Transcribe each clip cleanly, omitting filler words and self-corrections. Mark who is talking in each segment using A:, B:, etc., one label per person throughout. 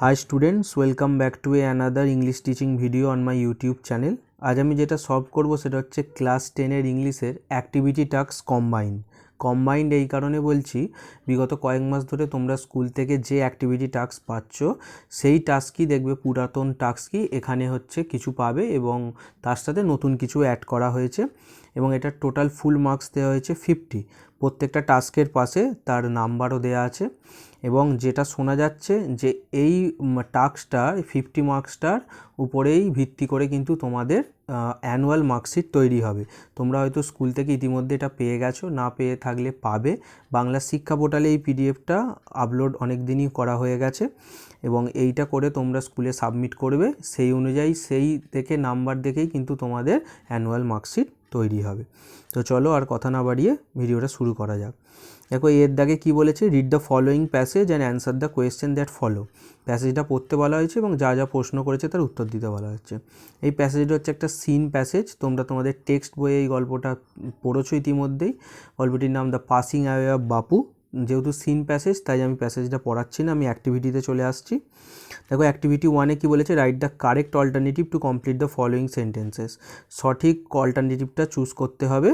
A: Hi students, welcome back to another English teaching video on my YouTube channel. आज আমি যেটা solve করব সেটা হচ্ছে ক্লাস 10 এর ইংলিশের অ্যাক্টিভিটি টাস্ক কম্বাইন্ড এই কারণে বলছি বিগত কয়েক মাস ধরে তোমরা স্কুল থেকে যে অ্যাক্টিভিটি টাস্ক পাচ্ছ সেই টাস্কই দেখবে পুরাতন টাস্কই এখানে হচ্ছে কিছু পাবে এবং তার সাথে নতুন কিছু অ্যাড করা হয়েছে এবং এটা টোটাল ফুল মার্কস দেওয়া হয়েছে 50। প্রত্যেকটা টাস্কের পাশে তার নাম্বারও দেওয়া আছে এবং যেটা শোনা যাচ্ছে যে এই টাস্কটার 50 মার্কসটার উপরেই ভিত্তি করে কিন্তু তোমাদের অ্যানুয়াল মার্কশিট তৈরি হবে। তোমরা হয়তো স্কুল থেকে ইতিমধ্যে এটা পেয়ে গেছো, না পেয়ে থাকলে পাবে। বাংলা শিক্ষা পোর্টালে এই পিডিএফটা আপলোড অনেক দিনই করা হয়ে গেছে এবং এইটা করে তোমরা স্কুলে সাবমিট করবে, সেই অনুযায়ী সেই দেখে নাম্বার দেখেই কিন্তু তোমাদের অ্যানুয়াল মার্কশিট তৈরি হবে। তো চলো আর কথা না বাড়িয়ে ভিডিওটা শুরু করা যাক। দেখো এর দাগে কী বলেছে, read the following passage and answer the question that follow. প্যাসেজটা পড়তে বলা হয়েছে এবং যা যা প্রশ্ন করেছে তার উত্তর দিতে বলা হচ্ছে। এই প্যাসেজটা হচ্ছে একটা সিন প্যাসেজ, তোমরা তোমাদের টেক্সট বইয়ে এই গল্পটা পড়েছো ইতিমধ্যেই। গল্পটির নাম দ্য পাসিং অ্যাওয়ে অফ বাপু। যেহেতু সিন প্যাসেজ তাই আমি প্যাসেজটা পড়াচ্ছি না, আমি অ্যাক্টিভিটিতে চলে আসছি। দেখো অ্যাক্টিভিটি 1-এ কী বলেছে, write the correct alternative to complete the following sentences. সঠিক অল্টারনেটিভটা চুজ করতে হবে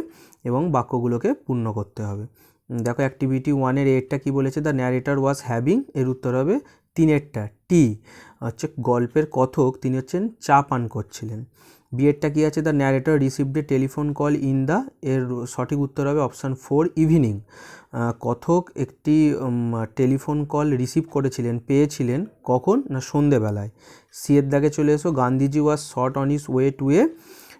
A: এবং বাক্যগুলোকে পূর্ণ করতে হবে। দেখো অ্যাক্টিভিটি 1-এর এরটা কী বলেছে, দ্য ন্যারেটর ওয়াজ হ্যাভিং, এর উত্তর হবে 3-এরটা টি, হচ্ছে গল্পের কথক তিনি হচ্ছেন চা পান করছিলেন। বিয়েরটা কী আছে, the narrator received a telephone call in the, এর সঠিক উত্তর হবে অপশান 4 ইভিনিং। কথক একটি টেলিফোন কল রিসিভ করেছিলেন, পেয়েছিলেন কখন, না সন্ধেবেলায়। সিয়ের দাগে চলে এসো, Gandhiji was shot on his way to a,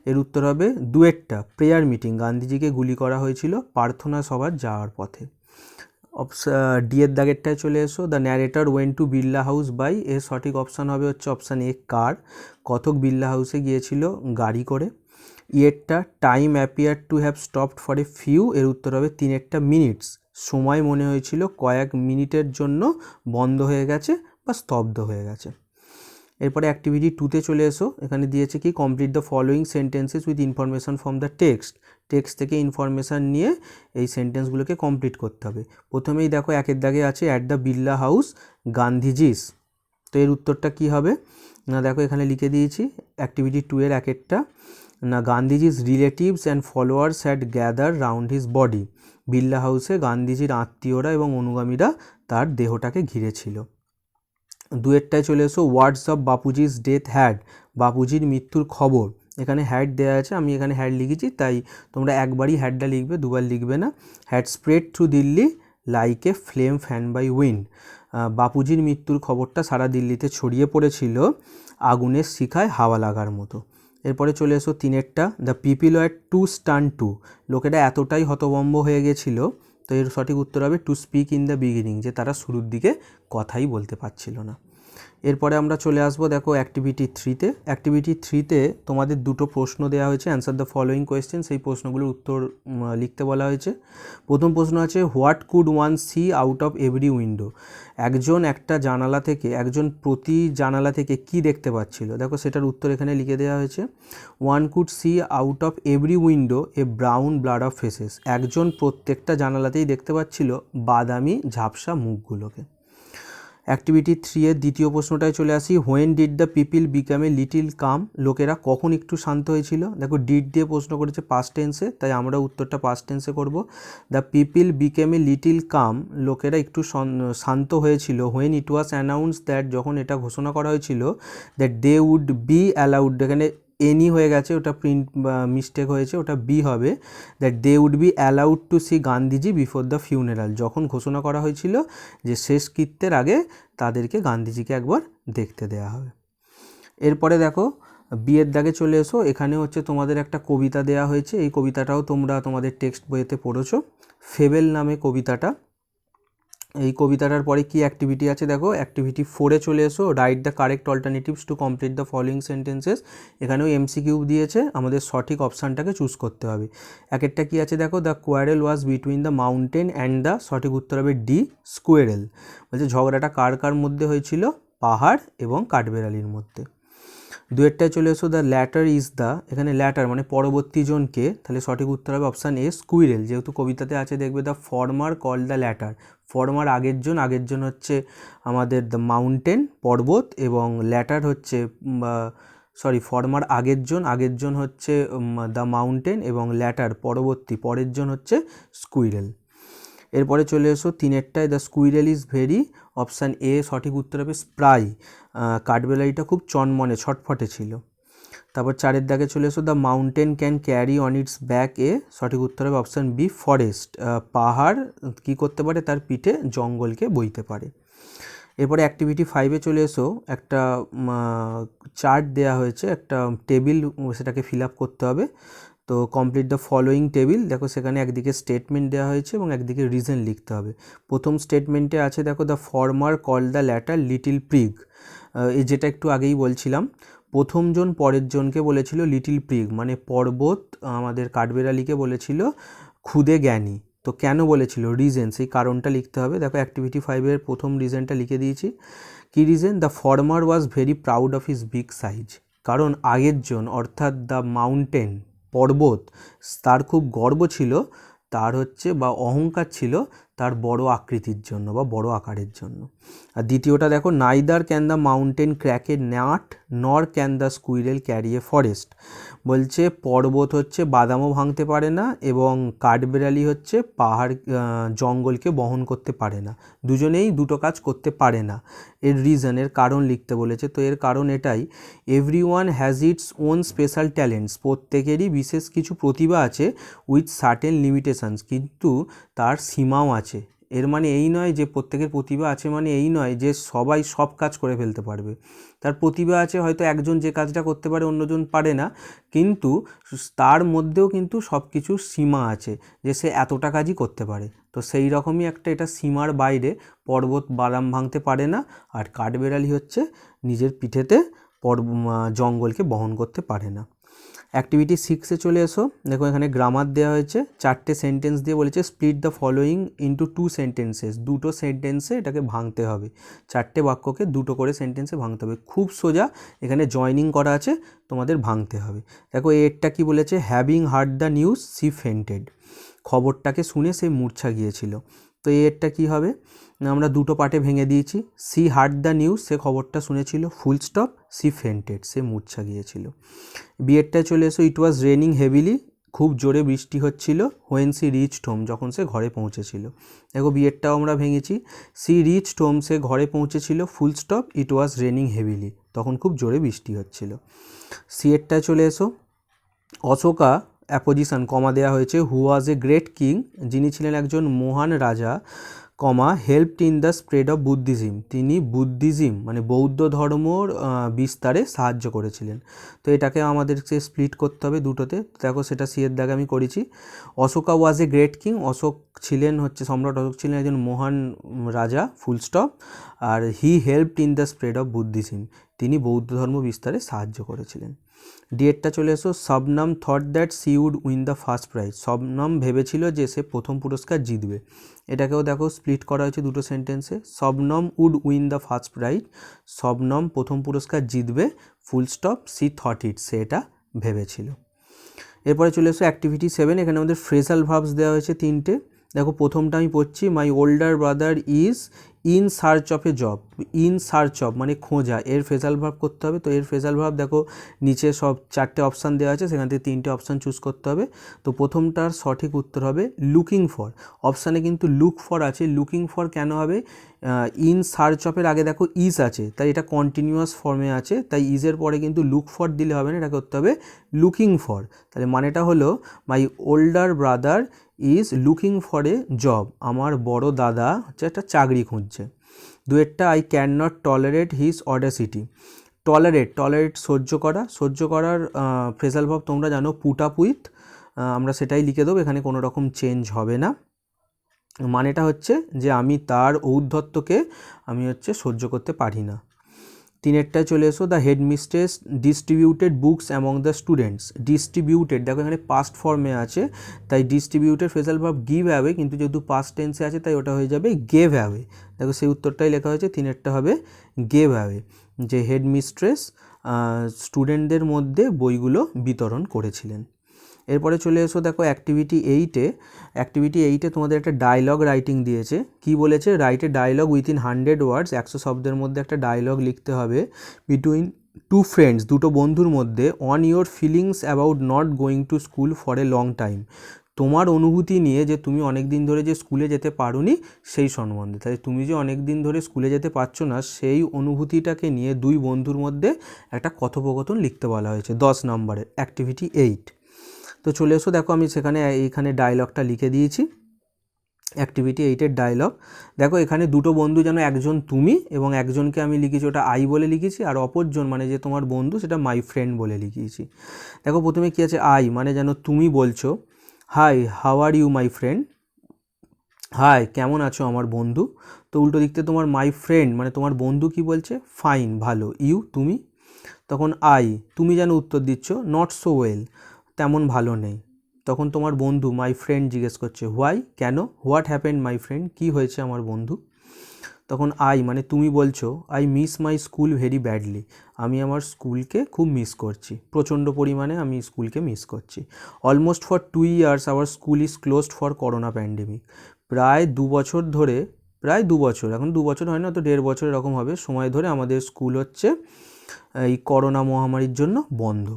A: এর উত্তর হবে 2-এরটা প্রেয়ার মিটিং, গান্ধীজিকে গুলি করা হয়েছিল প্রার্থনা সভার যাওয়ার পথে। ডি-এর দাগেরটায় চলে এসো, the narrator went to Birla house by, এর সঠিক অপশান হবে হচ্ছে অপশান এ কার, কথক বিড়লা হাউসে গিয়েছিল গাড়ি করে। ইয়েরটা time appear to have stopped for a few, এর উত্তর হবে 3-এরটা মিনিটস, সময় মনে হয়েছিল কয়েক মিনিটের জন্য বন্ধ হয়ে গেছে বা স্তব্ধ হয়ে গেছে। এরপরে অ্যাক্টিভিটি 2-তে চলে এসো, এখানে দিয়েছে কি, complete the following sentences with information from the text থেকে ইনফরমেশান নিয়ে এই সেন্টেন্সগুলোকে কমপ্লিট করতে হবে। প্রথমেই দেখো 1-এর দাগে আছে at the Birla house Gandhiji's, তো এর উত্তরটা কি হবে না, দেখো এখানে লিখে দিয়েছি অ্যাক্টিভিটি 2-এর 1-এরটা, না Gandhiji's relatives and followers had gather round his body, Birla হাউসে গান্ধীজির আত্মীয়রা এবং অনুগামীরা তার দেহটাকে ঘিরেছিল। 2-এরটায় চলে এসো, ওয়ার্ডস অফ বাপুজিস ডেথ হ্যাড, বাপুজির মৃত্যুর খবর, এখানে হ্যাড দেওয়া আছে, আমি এখানে হ্যাড লিখেছি, তাই তোমরা একবারই হ্যাডটা লিখবে, দুবার লিখবে না। Had spread through Delhi like a flame fan by wind, বাপুজির মৃত্যুর খবরটা সারা দিল্লিতে ছড়িয়ে পড়েছিল আগুনের শিখায় হাওয়া লাগার মতো। এরপরে চলে এসো 3-এরটা, the people were too stunned to, লোকেরা এতটাই হতভম্ব হয়ে গেছিলো, তো এর সঠিক উত্তর হবে to speak in the beginning, যে তারা শুরুর দিকে কথাই বলতে পারছিল না। এরপরে আমরা চলে আসবো দেখো অ্যাক্টিভিটি 3-তে। অ্যাক্টিভিটি 3-তে তোমাদের দুটো প্রশ্ন দেওয়া হয়েছে, অ্যান্সার দ্য ফলোয়িং কোয়েশ্চেন, সেই প্রশ্নগুলোর উত্তর লিখতে বলা হয়েছে। প্রথম প্রশ্ন আছে, what could one see out of every window, একজন প্রতি জানালা থেকে কি দেখতে পাচ্ছিল, দেখো সেটার উত্তর এখানে লিখে দেওয়া হয়েছে। One could see out of every window a brown blood of faces, একজন প্রত্যেকটা জানালাতেই দেখতে পাচ্ছিল বাদামি ঝাপসা মুখগুলোকে। অ্যাক্টিভিটি 3-এর দ্বিতীয় প্রশ্নটায় চলে আসি, when did the people become a little calm, লোকেরা কখন একটু শান্ত হয়েছিল, দেখো ডিড দিয়ে প্রশ্ন করেছে পাস্ট টেন্সে, তাই আমরা উত্তরটা পাস্ট টেন্সে করব। The people became a little calm, লোকেরা একটু শান্ত হয়েছিল, when it was announce that, যখন এটা ঘোষণা করা হয়েছিল, that they would be allowed, এখানে এনি হয়ে গেছে, ওটা প্রিন্ট মিস্টেক হয়েছে, ওটা বি হবে, that they would be allowed to see Gandhiji before the funeral, যখন ঘোষণা করা হয়েছিল যে শেষকৃত্যের আগে তাদেরকে গান্ধীজিকে একবার দেখতে দেওয়া হবে। এরপরে দেখো বিয়ের দাগে চলে এসো, এখানে হচ্ছে তোমাদের একটা কবিতা দেওয়া হয়েছে, এই কবিতাটাও তোমরা তোমাদের টেক্সট বইতে পড়েছো, ফেবেল নামে কবিতাটা। এই কবিতাটার পরে কি অ্যাক্টিভিটি আছে, দেখো অ্যাক্টিভিটি 4-এ চলে এসো, write the correct alternatives to complete the following sentences, এখানেও এমসিকিউ দিয়েছে, আমাদের সঠিক অপশানটাকে চুজ করতে হবে। একটা কি আছে দেখো, the quarrel was between the mountain and the, সঠিক উত্তর হবে ডি স্কোয়ারেল, বলছে ঝগড়াটা কার কার মধ্যে হয়েছিল, পাহাড় এবং কাঠবেড়ালির মধ্যে। দুয়েরটায় চলে এসো, দ্য ল্যাটার ইজ দ্য, এখানে ল্যাটার মানে পরবর্তী জনকে, তাহলে সঠিক উত্তর হবে অপশান এ স্কুইরেল। যেহেতু কবিতাতে আছে দেখবে the former call the latter, former আগের জন হচ্ছে আমাদের দ্য মাউন্টেন পর্বত, এবং ল্যাটার হচ্ছে ফর্মার আগের জন হচ্ছে দ্য মাউন্টেন, এবং ল্যাটার পরের জন হচ্ছে স্কুইরেল। এরপরে চলে এসো তিনেরটায়, the squirrel is very, option A সঠিক উত্তর হবে স্প্রাই, কাঠবেলারিটা খুব চনমনে ছটফটে ছিল। তারপর চারের দাগে চলে এসো, the mountain can carry on its back, A সঠিক উত্তর হবে অপশান বি ফরেস্ট, পাহাড় কী করতে পারে, তার পিঠে জঙ্গলকে বইতে পারে। এরপরে অ্যাক্টিভিটি 5-এ চলে এসো, একটা চার্ট দেওয়া হয়েছে, একটা টেবিল, সেটাকে ফিল আপ করতে হবে। তো কমপ্লিট দ্য ফলোয়িং টেবিল, দেখো সেখানে একদিকে স্টেটমেন্ট দেওয়া হয়েছে এবং একদিকে রিজন লিখতে হবে। প্রথম স্টেটমেন্টে আছে দেখো, the former call the latter little prig, এই যেটা একটু আগেই বলছিলাম, প্রথমজন পরের জনকে বলেছিল লিটিল প্রিগ, মানে পর্বত আমাদের কাঠবেড়ালিকে বলেছিল ক্ষুদে জ্ঞানী। তো কেন বলেছিল, রিজন, সেই কারণটা লিখতে হবে। দেখো অ্যাক্টিভিটি 5-এর প্রথম রিজনটা লিখে দিয়েছি। কী reason, the former was very proud of his big size, কারণ আগের জন অর্থাৎ দ্য মাউন্টেন পর্বত, তার খুব গর্ব ছিল, তার হচ্ছে বা অহংকার ছিল তার বড় আকৃতির জন্য বা বড় আকারের জন্য। আর দ্বিতীয়টা দেখো, neither can the mountain crack a nut nor can the squirrel carry a forest, বলছে পর্বত হচ্ছে বাদামও ভাঙতে পারে না এবং কাঠবেড়ালি হচ্ছে পাহাড় জঙ্গলকে বহন করতে পারে না, দুজনেই দুটো কাজ করতে পারে না। এর রিজনের কারণ লিখতে বলেছে। তো এর কারণ এটাই, everyone has its own special talents, প্রত্যেকেরই বিশেষ কিছু প্রতিভা আছে, উইথ সার্টেন লিমিটেশনস, কিন্তু তার সীমাও আছে। এর মানে এই নয় যে প্রত্যেকের প্রতিভা আছে মানে এই নয় যে সবাই সব কাজ করে ফেলতে পারবে। তার প্রতিভা আছে, হয়তো একজন যে কাজটা করতে পারে অন্যজন পারে না, কিন্তু তার মধ্যেও কিন্তু সব কিছুর সীমা আছে, যে সে এতটা কাজই করতে পারে। তো সেই রকমই একটা, এটা সীমার বাইরে, পর্বত বাদাম ভাঙতে পারে না, আর কাঠবেড়ালি হচ্ছে নিজের পিঠেতে জঙ্গলকে বহন করতে পারে না। অ্যাক্টিভিটি 6-এ চলে এসো, দেখো এখানে গ্রামার দেওয়া হয়েছে, 4টে সেন্টেন্স দিয়ে বলেছে split the following into 2 sentences, দুটো সেন্টেন্সে এটাকে ভাঙতে হবে, 4টে বাক্যকে দুটো করে সেন্টেন্সে ভাঙতে হবে। খুব সোজা, এখানে জয়নিং করা আছে, তোমাদের ভাঙতে হবে। দেখো এরটা কি বলেছে, having heard the news she fainted, খবরটাকে শুনে সে মূর্ছা গিয়েছিল। তো এরটা কি হবে, আমরা দুটো পার্টে ভেঙে দিয়েছি। সি হার্ড দ্য নিউজ, সে খবরটা শুনেছিল, ফুল স্টপ, সি ফেন্টেড, সে মূর্ছা গিয়েছিল। বিয়েরটায় চলে এসো, ইট ওয়াজ রেনিং হেভিলি, খুব জোরে বৃষ্টি হচ্ছিল, হোয়েন সি রিচড হোম, যখন সে ঘরে পৌঁছেছিল। দেখো বিয়েরটাও আমরা ভেঙেছি, সি রিচড হোম, সে ঘরে পৌঁছেছিল, ফুল স্টপ, ইট ওয়াজ রেনিং হেভিলি, তখন খুব জোরে বৃষ্টি হচ্ছিল। সি এরটায় চলে এসো, অশোকা অ্যাপোজিশন কমা দেওয়া হয়েছে, হু ওয়াজ এ গ্রেট কিং, যিনি ছিলেন একজন মহান রাজা, comma helped in the spread of Buddhism, তিনি বুদ্ধিজম মানে বৌদ্ধ ধর্মর বিস্তারে সাহায্য করেছিলেন। তো এটাকে আমাদেরকে স্প্লিট করতে হবে দুটোতে। দেখো সেটা সি এর দাগে আমি করেছি। Ashoka was a great king, Ashok ছিলেন হচ্ছে সম্রাট অশোক ছিলেন একজন মহান রাজা, ফুল স্টপ, আর he helped in the spread of Buddhism, তিনি বৌদ্ধ ধর্ম বিস্তারে সাহায্য করেছিলেন। ডিএডটা চলে এসো, Shabnam thought that she would win the first prize, Shabnam ভেবেছিল যে সে প্রথম পুরস্কার জিতবে। এটাকেও দেখো স্প্লিট করা হয়েছে দুটো সেন্টেন্সে, Shabnam would win the first prize, Shabnam প্রথম পুরস্কার জিতবে, full stop, she thought it, সে এটা ভেবেছিল। এরপরে চলে এসো অ্যাক্টিভিটি 7, এখানে আমাদের ফ্রেজাল ভার্বস দেওয়া হয়েছে 3টে। দেখো প্রথমটা আমি পড়ছি, my older brother is in search of a job, in search of মানে খোঁজা, এর ফ্রেজাল ভার্ব করতে হবে। তো এর ফ্রেজাল ভার্ব দেখো নিচে সব 4টে অপশান দেওয়া আছে, সেখান থেকে 3টে অপশান চুজ করতে হবে। তো প্রথমটার সঠিক উত্তর হবে লুকিং ফর, অপশানে কিন্তু লুক ফর আছে, লুকিং ফর কেন হবে, ইন সার্চ অফের আগে দেখো ইজ আছে, তাই এটা কন্টিনিউয়াস ফর্মে আছে, তাই ইজের পরে কিন্তু লুক ফর দিলে হবে না, এটা করতে হবে লুকিং ফর। তাহলে মানেটা হলো my older brother is looking for a job, আমার বড় দাদা হচ্ছে একটা চাকরি খুঁজছে। দুয়েরটা, I can not tolerate his audacity, tolerate সহ্য করা, সহ্য করার ফ্রেজাল ভার্ব তোমরা জানো পুট আপ উইথ, আমরা সেটাই লিখে দেবো, এখানে কোনো রকম চেঞ্জ হবে না। মানেটা হচ্ছে যে আমি তার ঔদ্ধত্যকে আমি হচ্ছে সহ্য করতে পারি না। তিনেরটায় চলে এসো, the headmistress distributed books among the students, distributed দেখো এখানে পাস্ট ফর্মে আছে, তাই distributed phrasal verb give away, কিন্তু যেহেতু পাস্ট টেন্সে আছে তাই ওটা হয়ে যাবে গেভ অ্যাওয়ে। দেখো সেই উত্তরটাই লেখা হয়েছে, তিনেরটা হবে গেভ অ্যাওয়ে, যে হেডমিস্ট্রেস স্টুডেন্টদের মধ্যে বইগুলো বিতরণ করেছিলেন। এরপরে চলে এসো, দেখো অ্যাক্টিভিটি 8-এ তোমাদের একটা ডায়লগ রাইটিং দিয়েছে। কি বলেছে? Write a dialogue within 100 words, 100 শব্দের মধ্যে একটা ডায়লগ লিখতে হবে বিটুইন টু ফ্রেন্ডস, দুটো বন্ধুর মধ্যে, on your feelings about not going to school for a long time. তোমার অনুভূতি নিয়ে যে তুমি অনেক দিন ধরে যে স্কুলে যেতে পারোনি সেই সম্বন্ধে। তাই তুমি যে অনেক দিন ধরে স্কুলে যেতে পারছো না সেই অনুভূতিটাকে নিয়ে দুই বন্ধুর মধ্যে একটা কথোপকথন লিখতে বলা হয়েছে 10 নম্বরের অ্যাক্টিভিটি 8। তো চলে এসো, দেখো আমি এইখানে ডায়লগটা লিখে দিয়েছি, অ্যাক্টিভিটি 8-এর ডায়লগ। দেখো এখানে দুটো বন্ধু যেন, একজন তুমি এবং একজনকে আমি লিখেছি ওটা আই বলে লিখেছি, আর অপরজন মানে যে তোমার বন্ধু সেটা মাই ফ্রেন্ড বলে লিখিয়েছি। দেখো প্রথমে কী আছে? আই মানে যেন তুমি বলছো, hi how are you my friend, hi কেমন আছো আমার বন্ধু। তো উল্টো দিকতে তোমার মাই ফ্রেন্ড মানে তোমার বন্ধু কি বলছে? ফাইন ভালো। ইউ তুমি। তখন আই তুমি যেন উত্তর দিচ্ছ, নট সো ওয়েল তেমন ভালো নেই। তখন তোমার বন্ধু মাই ফ্রেন্ড জিজ্ঞেস করছে, হোয়াই কেন? হোয়াট হ্যাপেন্ড মাই ফ্রেন্ড কী হয়েছে আমার বন্ধু। তখন আই মানে তুমি বলছো, I miss my school very badly, আমি আমার স্কুলকে খুব মিস করছি, প্রচণ্ড পরিমাণে আমি স্কুলকে মিস করছি। Almost for 2 years our school is closed for corona pandemic, প্রায় 2 বছর ধরে, প্রায় 2 বছর, এখন 2 বছর হয় না তো 1.5 বছর এরকম হবে সময় ধরে আমাদের স্কুল হচ্ছে এই করোনা মহামারীর জন্য বন্ধ।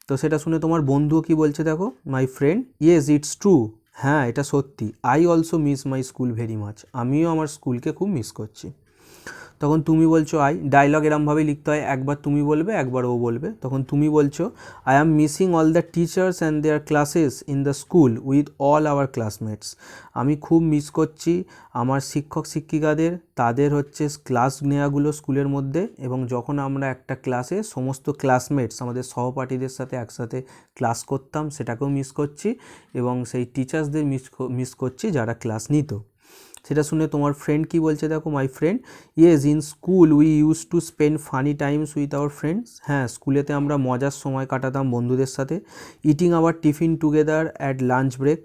A: তো সেটা শুনে তোমার বন্ধুও কি বলছে? দেখো my friend yes it's true, হ্যাঁ এটা সত্যি, I also miss my school very much, আমিও আমার স্কুলকে খুব মিস করছি। তখন তুমি বলছো আই, ডায়লগ এরমভাবেই লিখতে হয়, একবার তুমি বলবে একবার ও বলবে। তখন তুমি বলছো, I am missing all the teachers and their classes in the school with all our classmates, আমি খুব মিস করছি আমার শিক্ষক শিক্ষিকাদের, তাদের হচ্ছে ক্লাস নেওয়াগুলো স্কুলের মধ্যে, এবং যখন আমরা একটা ক্লাসে সমস্ত ক্লাসমেটস আমাদের সহপাঠীদের সাথে একসাথে ক্লাস করতাম সেটাকেও মিস করছি, এবং সেই টিচার্সদের মিস করছি যারা ক্লাস নিত। সেটা শুনে তোমার ফ্রেন্ড কি বলছে? দেখো my friend yes in school we use to spend funny times with our friends, হ্যাঁ স্কুলেতে আমরা মজার সময় কাটাতাম বন্ধুদের সাথে। Eating our tiffin together at lunch break,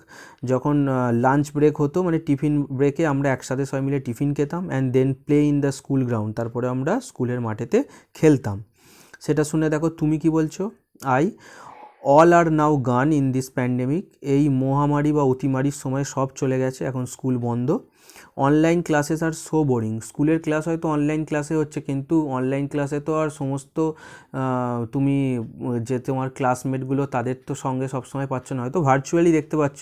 A: যখন লাঞ্চ ব্রেক হতো মানে টিফিন ব্রেকে আমরা একসাথে সবাই মিলে টিফিন খেতাম, and then play in the school ground, তারপরে আমরা স্কুলের মাঠেতে খেলতাম। সেটা শুনে দেখো তুমি কি বলছো? আই অল আর নাও গান ইন দিস প্যান্ডেমিক, এই মহামারী বা অতিমারির সময় সব চলে গেছে, এখন স্কুল বন্ধ। Online classes are so boring, স্কুলের ক্লাস হয়তো অনলাইন ক্লাসে হচ্ছে কিন্তু অনলাইন ক্লাসে তো আর সমস্ত তুমি যে তোমার ক্লাসমেটগুলো তাদের তো সঙ্গে সবসময় পাচ্ছ না, হয়তো ভার্চুয়ালি দেখতে পাচ্ছ,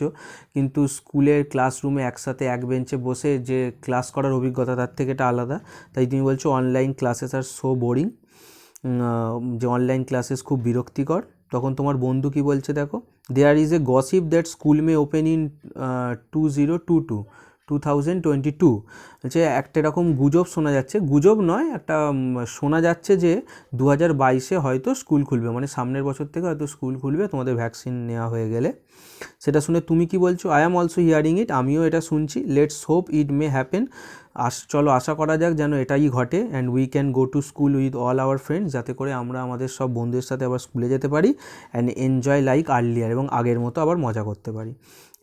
A: কিন্তু স্কুলের ক্লাসরুমে একসাথে এক বেঞ্চে বসে যে ক্লাস করার অভিজ্ঞতা তার থেকে এটা আলাদা। তাই তুমি বলছো online classes are so boring, যে অনলাইন ক্লাসেস খুব বিরক্তিকর। তখন তোমার বন্ধু কি বলছে? দেখো there is a gossip that school may open in 2022 হচ্ছে একটা এরকম গুজব শোনা যাচ্ছে, গুজব নয় একটা শোনা যাচ্ছে যে 2022-এ হয়তো স্কুল খুলবে, মানে সামনের বছর থেকে হয়তো স্কুল খুলবে তোমাদের ভ্যাকসিন নেওয়া হয়ে গেলে। সেটা শুনে তুমি কি বলছো? আই অ্যাম অলসো হিয়ারিং ইট, আমিও এটা শুনছি। Let's hope it may happen, চলো আশা করা যাক যেন এটাই ঘটে। And we can go to school with all our friends, যাতে করে আমরা আমাদের সব বন্ধুদের সাথে আবার স্কুলে যেতে পারি, অ্যান্ড এনজয় লাইক আর্লিয়ার, এবং আগের মতো আবার মজা করতে পারি।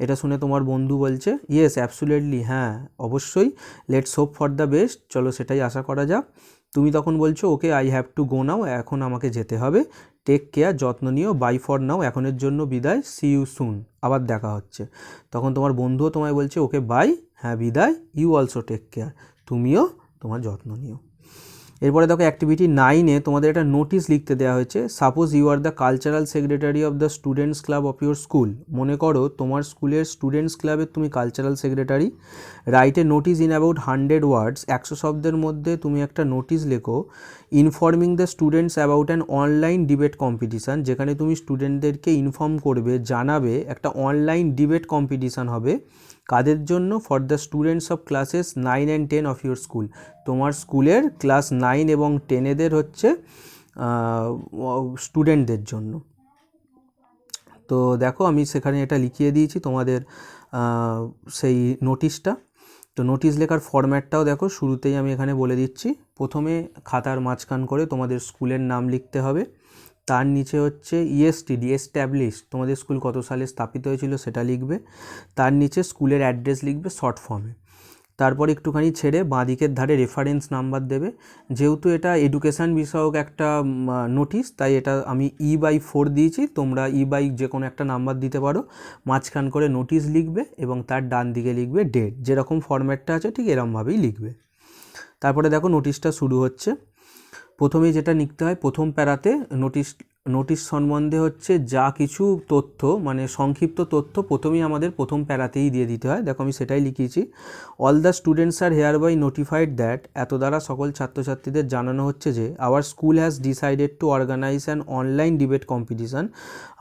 A: এটা শুনে তোমার বন্ধু বলছে ইয়েস অ্যাবসুলেটলি, হ্যাঁ অবশ্যই, let's hope for the best, চলো সেটাই আশা করা যাক। তুমি তখন বলছো okay I have to go now, এখন আমাকে যেতে হবে, টেক কেয়ার, যত্ন নিও, বাই ফর নাও, এখনের জন্য বিদায়, সি ইউ সুন, আবার দেখা হচ্ছে। তখন তোমার বন্ধুও তোমায় বলছে ওকে বাই, হ্যাঁ বিদায়, ইউ অলসো টেক কেয়ার, তুমিও তোমার যত্ন নিও। এরপরে দেখো অ্যাক্টিভিটি 9-এ তোমাদের একটা নোটিশ লিখতে দেওয়া হয়েছে। Suppose you are the cultural secretary of the students club of your school, মনে করো তোমার স্কুলের স্টুডেন্টস ক্লাবের তুমি cultural secretary. Write a notice in about 100 words, 100 শব্দের মধ্যে তুমি একটা নোটিশ লেখো, informing the students about an online debate competition, যেখানে তুমি স্টুডেন্টদেরকে ইনফর্ম করবে, জানাবে একটা অনলাইন ডিবেট কম্পিটিশান হবে, কাদের জন্য? For the students of classes 9 and 10 of your school, তোমার স্কুলের ক্লাস 9 এবং 10-এদের হচ্ছে স্টুডেন্টদের জন্য। তো দেখো আমি সেখানে এটা লিখিয়ে দিয়েছি তোমাদের সেই নোটিশটা। তো নোটিশ লেখার ফরম্যাটটাও দেখো শুরুতেই আমি এখানে বলে দিচ্ছি। প্রথমে খাতার মাঝখান করে তোমাদের স্কুলের নাম লিখতে হবে, তার নিচে হচ্ছে ইএসটিডি এস্টাবলিশ, তোমাদের স্কুল কত সালে স্থাপিত হয়েছিল সেটা লিখবে, তার নিচে স্কুলের অ্যাড্রেস লিখবে শর্ট ফর্মে, তারপর একটুখানি ছেড়ে বাঁ দিকের ধারে রেফারেন্স নাম্বার দেবে। যেহেতু এটা এডুকেশান বিষয়ক একটা নোটিশ, তাই এটা আমি E/4 দিয়েছি, তোমরা E/, যে কোনো একটা নাম্বার দিতে পারো। মাঝখান করে নোটিশ লিখবে এবং তার ডান দিকে লিখবে ডেট, যেরকম ফরম্যাটটা আছে ঠিক এরকমভাবেই লিখবে। তারপরে দেখো নোটিশটা শুরু হচ্ছে। প্রথমেই যেটা লিখতে হয়, প্রথম প্যারাতে নোটিশ সম্বন্ধে হচ্ছে যা কিছু তথ্য, মানে সংক্ষিপ্ত তথ্য প্রথমেই আমাদের প্রথম প্যারাতেই দিয়ে দিতে হয়। দেখো আমি সেটাই লিখিয়েছি। All the students are hereby notified that, এত দ্বারা সকল ছাত্রছাত্রীদের জানানো হচ্ছে যে our school has decided to organise an online debate competition,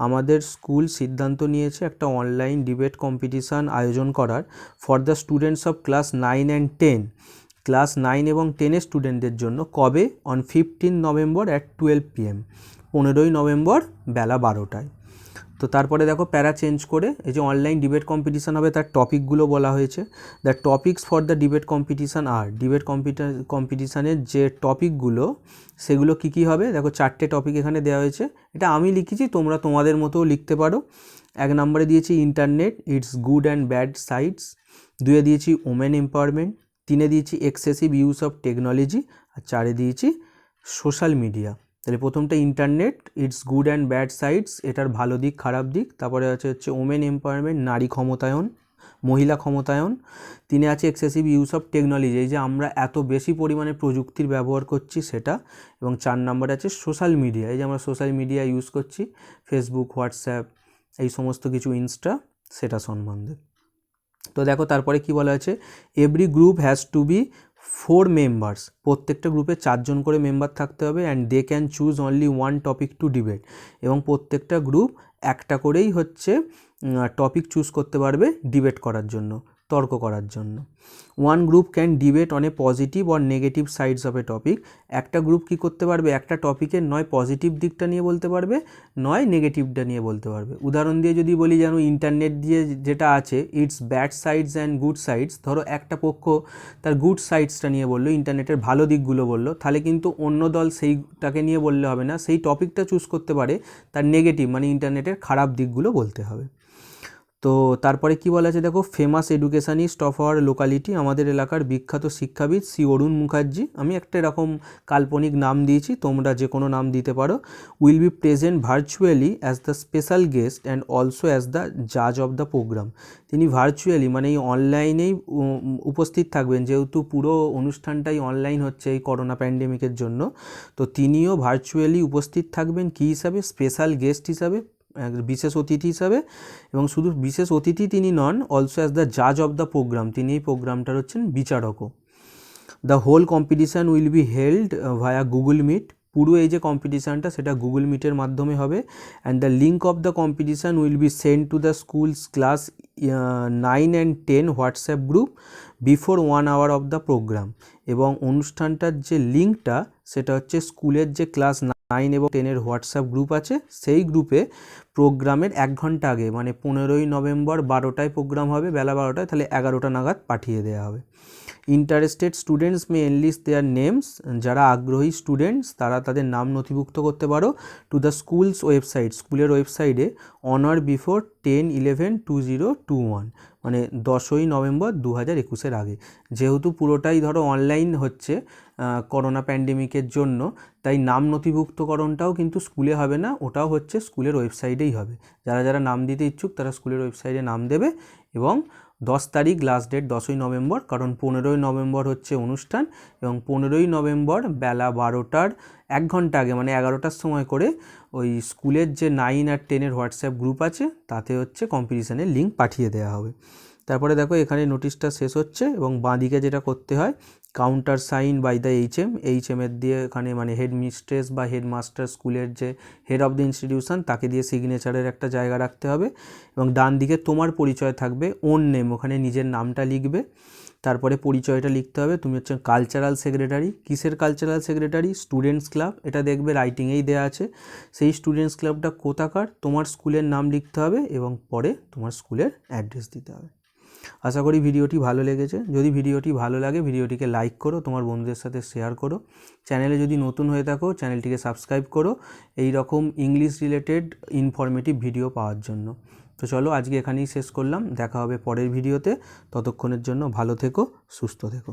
A: আমাদের স্কুল সিদ্ধান্ত নিয়েছে একটা অনলাইন ডিবেট কম্পিটিশান আয়োজন করার for the students of class 9 and 10, class 9 এবং 10-এর স্টুডেন্টদের জন্য। কবে? অন 15 নভেম্বর অ্যাট 12 PM, 15ই নভেম্বর বেলা 12টায়। তো তারপরে দেখো প্যারা চেঞ্জ করে এই যে অনলাইন ডিবেট কম্পিটিশান হবে তার টপিকগুলো বলা হয়েছে। The topics for the debate competition are, debate কম্পিটিশানের যে টপিকগুলো সেগুলো কী কী হবে, দেখো 4টে টপিক এখানে দেওয়া হয়েছে। এটা আমি লিখেছি, তোমরা তোমাদের মতোও লিখতে পারো। 1 নম্বরে দিয়েছি internet, its good and bad sides. 2-এ দিয়েছি ওমেন এম্পাওয়ারমেন্ট। 3-এ দিয়েছি এক্সেসিভ ইউজ অফ টেকনোলজি। আর 4-এ দিয়েছি সোশ্যাল মিডিয়া। তাহলে প্রথমটা internet, its good and bad sides, এটার ভালো দিক খারাপ দিক। তারপরে হচ্ছে ওমেন এম্পাওয়ারমেন্ট, নারী ক্ষমতায়ন, মহিলা ক্ষমতায়ন। 3-এ আছে এক্সেসিভ ইউজ অফ টেকনোলজি, এই যে আমরা এত বেশি পরিমাণে প্রযুক্তির ব্যবহার করছি সেটা। এবং 4 নম্বরে আছে সোশ্যাল মিডিয়া, এই যে আমরা সোশ্যাল মিডিয়া ইউজ করছি, ফেসবুক, হোয়াটসঅ্যাপ, এই সমস্ত কিছু, ইনস্টা, সেটা সম্বন্ধে। তো দেখো তারপরে কি বলা আছে, every group has to be 4 members, প্রত্যেকটা গ্রুপে 4 জন করে মেম্বার থাকতে হবে। And they can choose only 1 topic to debate, এবং প্রত্যেকটা গ্রুপ একটা করেই হচ্ছে টপিক চুজ করতে পারবে ডিবেট করার জন্য, তর্ক করার জন্য। 1 group can debate on a positive or negative sides of A topic, একটা গ্রুপ কি করতে পারবে, একটা টপিকের নয় পজিটিভ দিকটা নিয়ে বলতে পারবে, নয় নেগেটিভটা নিয়ে বলতে পারবে। উদাহরণ দিয়ে যদি বলি, যেন ইন্টারনেট দিয়ে যেটা আছে, it's bad sides and good sides, ধরো একটা পক্ষ তার গুড সাইডসটা নিয়ে বললো, ইন্টারনেটের ভালো দিকগুলো বললো, তাহলে কিন্তু অন্য দল সেইটাকে নিয়ে বললে হবে না, সেই টপিকটা চুজ করতে পারে, তার নেগেটিভ মানে ইন্টারনেটের খারাপ দিকগুলো বলতে হবে। তো তারপরে কি বলা আছে দেখো, famous educationist of our locality, আমাদের এলাকার বিখ্যাত শিক্ষাবিদ শ্রী অরুণ মুখার্জি, আমি একটা এরকম কাল্পনিক নাম দিয়েছি, তোমরা যে কোনো নাম দিতে পারো, will be present virtually as the special guest and also as the জাজ অফ দ্য প্রোগ্রাম, তিনি ভার্চুয়ালি মানে এই অনলাইনেই উপস্থিত থাকবেন, যেহেতু পুরো অনুষ্ঠানটাই অনলাইন হচ্ছে এই করোনা প্যান্ডেমিকের জন্য। তো তিনিও ভার্চুয়ালি উপস্থিত থাকবেন কী হিসাবে, স্পেশাল গেস্ট হিসাবে, বিশেষ অতিথি হিসাবে। এবং শুধু বিশেষ অতিথি তিনি নন, অলসো অ্যাজ দ্য জাজ অফ দ্য প্রোগ্রাম, তিনি এই প্রোগ্রামটার হচ্ছেন বিচারকও। The whole competition will be held via Google Meet, পুরো এই যে কম্পিটিশানটা সেটা গুগল মিটের মাধ্যমে হবে। And the link of the competition will be send to the schools class 9 and 10 WhatsApp group before 1 hour of the programme, এবং অনুষ্ঠানটার যে লিঙ্কটা সেটা হচ্ছে স্কুলের যে ক্লাস 9 এবং 10-এর হোয়াটসঅ্যাপ গ্রুপ আছে সেই গ্রুপে প্রোগ্রামের 1 ঘন্টা আগে, মানে 15ই নভেম্বর 12টায় প্রোগ্রাম হবে, বেলা 12টায়, তাহলে 11টা নাগাদ পাঠিয়ে দেওয়া হবে। Interested students May enlist their names, যারা আগ্রহী স্টুডেন্টস তারা তাদের নাম নথিভুক্ত করতে পারো, টু দ্য স্কুলস ওয়েবসাইট, স্কুলের ওয়েবসাইটে অন অর বিফোর 10/11/2021, মানে 10ই নভেম্বর 2021-এর আগে। যেহেতু পুরোটাই ধরো অনলাইন হচ্ছে করোনা প্যান্ডেমিকের জন্য, তাই নাম নথিভুক্তকরণটাও কিন্তু স্কুলে হবে না, ওটাও হচ্ছে স্কুলের ওয়েবসাইটেই হবে। যারা যারা নাম দিতে ইচ্ছুক তারা স্কুলের ওয়েবসাইটে নাম দেবে। এবং 10 তারিখ লাস্ট ডেট, 10ই নভেম্বর, কারণ 15ই নভেম্বর হচ্ছে অনুষ্ঠান, এবং 15ই নভেম্বর বেলা 12টার 1 ঘন্টা আগে, মানে 11টার সময় করে ওই স্কুলের যে 9 আর 10-এর হোয়াটসঅ্যাপ গ্রুপ আছে তাতে হচ্ছে কম্পিটিশানের লিঙ্ক পাঠিয়ে দেওয়া হবে। তারপরে দেখো এখানে নোটিশটা শেষ হচ্ছে, এবং বাঁদিকে যেটা করতে হয়, কাউন্টার সাইন বাই দ্য এইচএমের দিয়ে এখানে মানে হেড মিস্ট্রেস বা হেডমাস্টার, স্কুলের যে হেড অফ দ্য ইনস্টিটিউশন, তাকে দিয়ে সিগনেচারের একটা জায়গা রাখতে হবে। এবং ডান দিকে তোমার পরিচয় থাকবে, ওন নেম, ওখানে নিজের নামটা লিখবে। তারপরে পরিচয়টা লিখতে হবে, তুমি হচ্ছে কালচারাল সেক্রেটারি, কিসের কালচারাল সেক্রেটারি, স্টুডেন্টস ক্লাব, এটা দেখবে রাইটিংয়েই দেওয়া আছে, সেই স্টুডেন্টস ক্লাবটা কোথাকার, তোমার স্কুলের নাম লিখতে হবে, এবং পরে তোমার স্কুলের অ্যাড্রেস দিতে হবে। আশা করি ভিডিওটি ভালো লেগেছে। যদি ভিডিওটি ভালো লাগে ভিডিওটিকে লাইক করো, তোমার বন্ধুদের সাথে শেয়ার করো। চ্যানেলে যদি নতুন হয়ে থাকো চ্যানেলটিকে সাবস্ক্রাইব করো এই রকম ইংলিশ রিলেটেড ইনফরমেটিভ ভিডিও পাওয়ার জন্য। তো তো চলো আজকে এখানেই শেষ করলাম, দেখা হবে পরের ভিডিওতে। ততক্ষণের জন্য ভালো থেকো, সুস্থ থেকো।